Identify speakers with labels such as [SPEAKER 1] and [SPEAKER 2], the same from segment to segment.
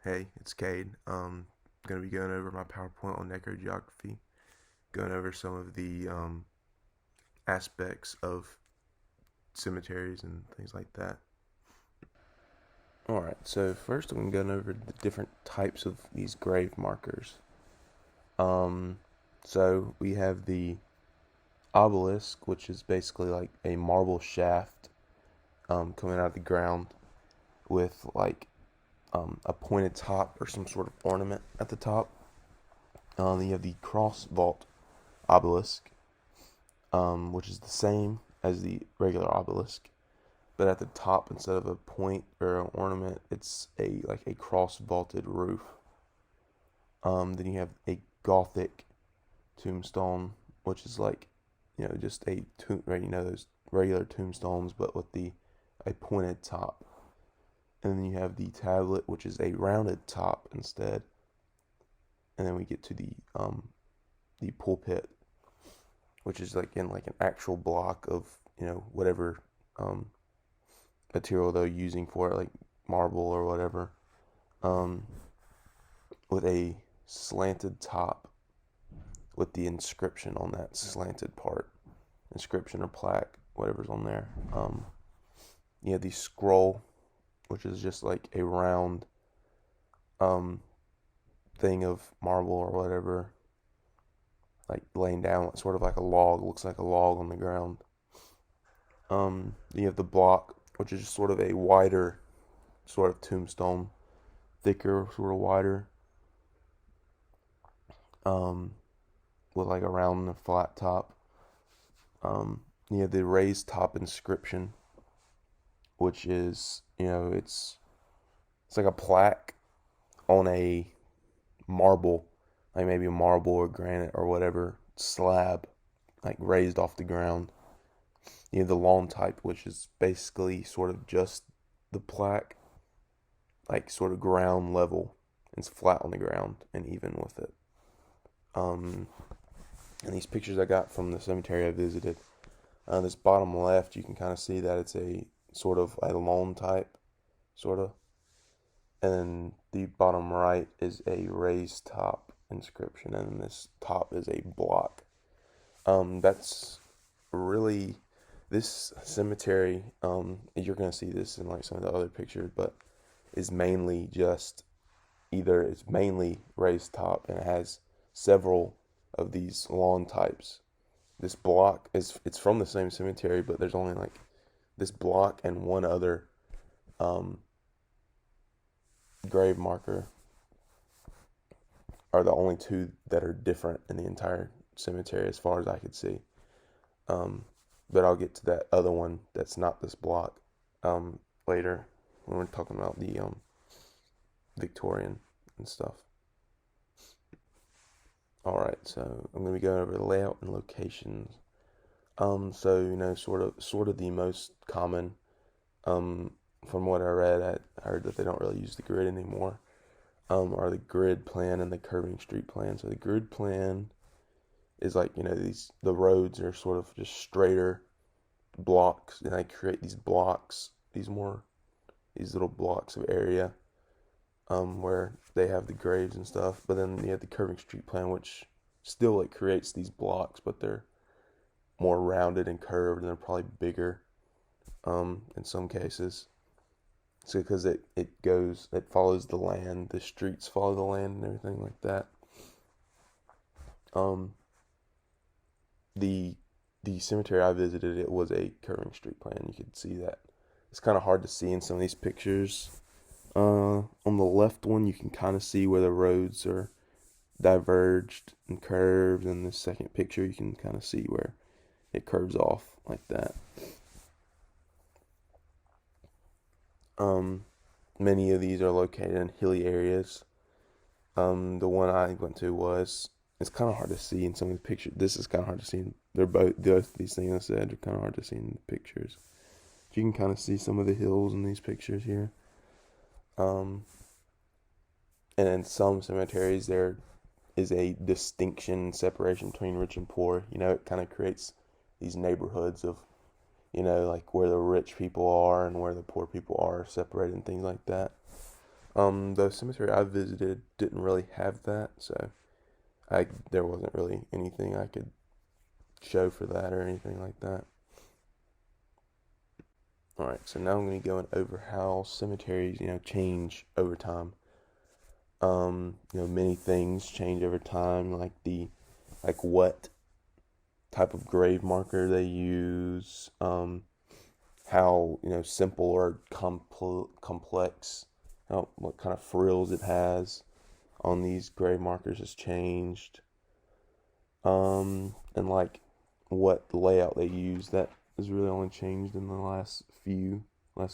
[SPEAKER 1] Hey, it's Cade. Gonna be going over my PowerPoint on Necrogeography, going over some of the aspects of cemeteries and things like that. Alright, so first I'm going over the different types of these grave markers. Um, so we have the obelisk, which is basically like a marble shaft coming out of the ground with like a pointed top or some sort of ornament at the top. Then you have the cross vault obelisk, which is the same as the regular obelisk, but at the top, instead of a point or an ornament, it's a cross vaulted roof. Then you have a Gothic tombstone, which is like, just a tomb, right? Those regular tombstones, but with the a pointed top. And then you have the tablet, which is a rounded top instead. And then we get to the pulpit, which is like in like an actual block of whatever um, material they're using for it, like marble or whatever, um, with a slanted top with the inscription on that slanted part, inscription or plaque, whatever's on there. You have the scroll, which is just like a round um, thing of marble or whatever, like laying down, sort of like a log, looks like a log on the ground. You have the block, which is sort of a wider sort of tombstone, thicker, sort of wider, um, with like a round and a flat top. You have the raised top inscription, which is it's like a plaque on a marble, like maybe a marble or granite or whatever slab, like raised off the ground. You have the lawn type, which is basically sort of just the plaque, like sort of ground level. It's flat on the ground and even with it. Um, and these pictures I got from the cemetery I visited, this bottom left, you can kind of see that it's a sort of a lawn type, sort of. And then the bottom right is a raised top inscription, and this top is a block. That's really this cemetery. You're gonna see this in like some of the other pictures, but is mainly just either it's mainly raised top and it has several of these lawn types. This block is it's from the same cemetery, but there's only like this block and one other um, grave marker are the only two that are different in the entire cemetery as far as I could see. Um, but I'll get to that other one that's not this block later when we're talking about the Victorian and stuff. All right, so I'm going to be going over the layout and locations. So sort of the most common. Um, from what I read, I heard that they don't really use the grid anymore. Are the grid plan and the curving street plan. So the grid plan is like the roads are sort of just straighter blocks, and I create these blocks, these little blocks of area, where they have the graves and stuff. But then you have the curving street plan, which still like creates these blocks, but they're more rounded and curved, and they're probably bigger, in some cases. So because it follows the land, the streets follow the land and everything like that. Um, the the cemetery I visited, it was a curving street plan. You could see that. It's kind of hard to see in some of these pictures. On the left one, you can kind of see where the roads are diverged and curved. And the second picture, you can kind of see where it curves off like that. Many of these are located in hilly areas. The one I went to it's kind of hard to see in some of the pictures. This is kind of hard to see. They're both these things I said are kind of hard to see in the pictures. You can kind of see some of the hills in these pictures here. Um, and in some cemeteries, there is a distinction, separation between rich and poor. It kind of creates these neighborhoods of, like where the rich people are and where the poor people are separated and things like that. The cemetery I visited didn't really have that, so there wasn't really anything I could show for that or anything like that. Alright, so now I'm going to go over how cemeteries, change over time. Many things change over time, like what type of grave marker they use, how, simple or complex, what kind of frills it has on these grave markers has changed. And like what layout they use, that has really only changed in the last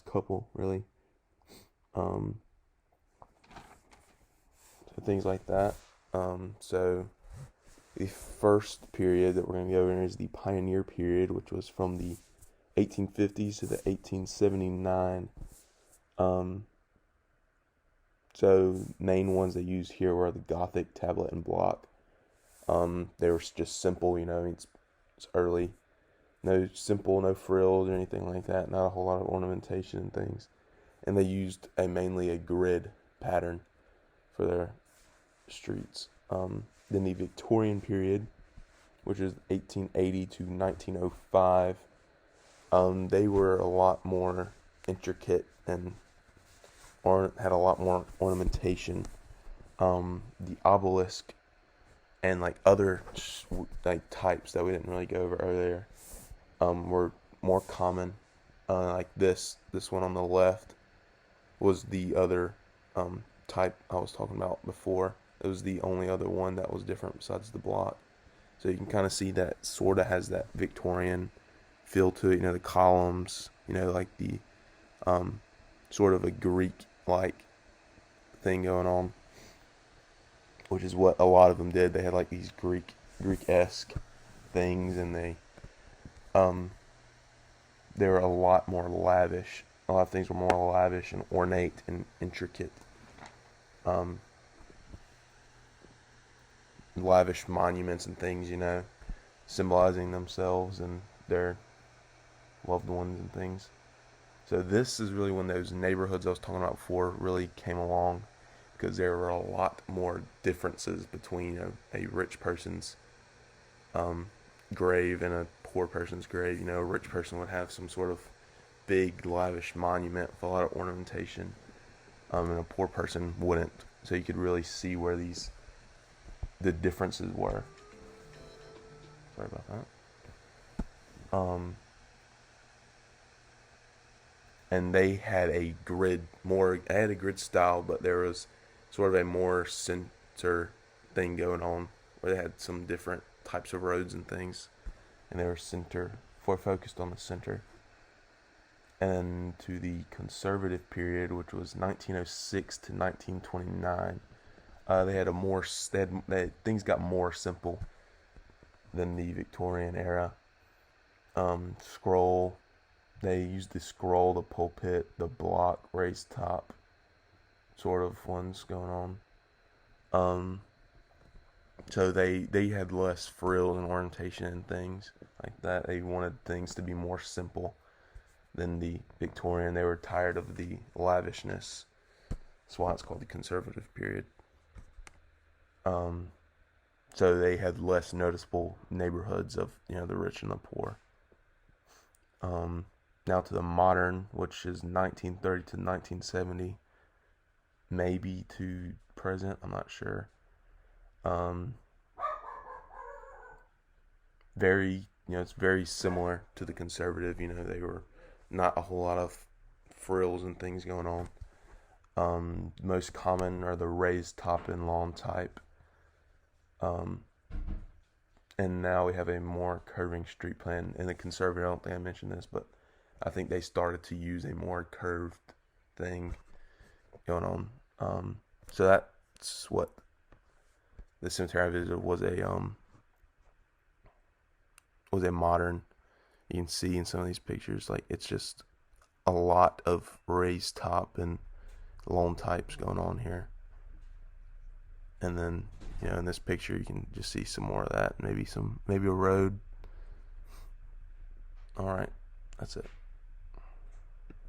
[SPEAKER 1] couple, really. So things like that. So the first period that we're going to go over is the Pioneer period, which was from the 1850s to the 1879. So main ones they used here were the Gothic tablet and block. They were just simple, it's early. No frills or anything like that. Not a whole lot of ornamentation and things. And they used mainly a grid pattern for their streets. Then the Victorian period, which is 1880 to 1905, they were a lot more intricate and had a lot more ornamentation. The obelisk and other types that we didn't really go over earlier were more common. Like this one on the left was the other type I was talking about before. It was the only other one that was different besides the block. So you can kind of see that sort of has that Victorian feel to it. The columns, like the sort of a Greek-like thing going on, which is what a lot of them did. They had these Greek-esque things, and they were a lot more lavish. A lot of things were more lavish and ornate and intricate. Lavish monuments and things, symbolizing themselves and their loved ones and things. So this is really when those neighborhoods I was talking about before really came along, because there were a lot more differences between a rich person's grave and a poor person's grave. A rich person would have some sort of big, lavish monument with a lot of ornamentation, and a poor person wouldn't. So you could really see where the differences were. Sorry about that. And they had a grid style, but there was sort of a more center thing going on, where they had some different types of roads and things, and they were focused on the center. And to the conservative period, which was 1906 to 1929, things got more simple than the Victorian era. Scroll. They used the scroll, the pulpit, the block, raised top sort of ones going on. So they had less frills and ornamentation and things like that. They wanted things to be more simple than the Victorian. They were tired of the lavishness. That's why it's called the conservative period. So they had less noticeable neighborhoods of the rich and the poor. Now to the modern, which is 1930 to 1970, maybe to present, I'm not sure. It's very similar to the conservative. They were not a whole lot of frills and things going on. Most common are the raised top and lawn type. And now we have a more curving street plan. In the conservative, I don't think I mentioned this, but I think they started to use a more curved thing going on. So that's what the cemetery I visited was a modern. You can see in some of these pictures, it's just a lot of raised top and lawn types going on here. And then, in this picture, you can just see some more of that. Maybe a road. All right, that's it.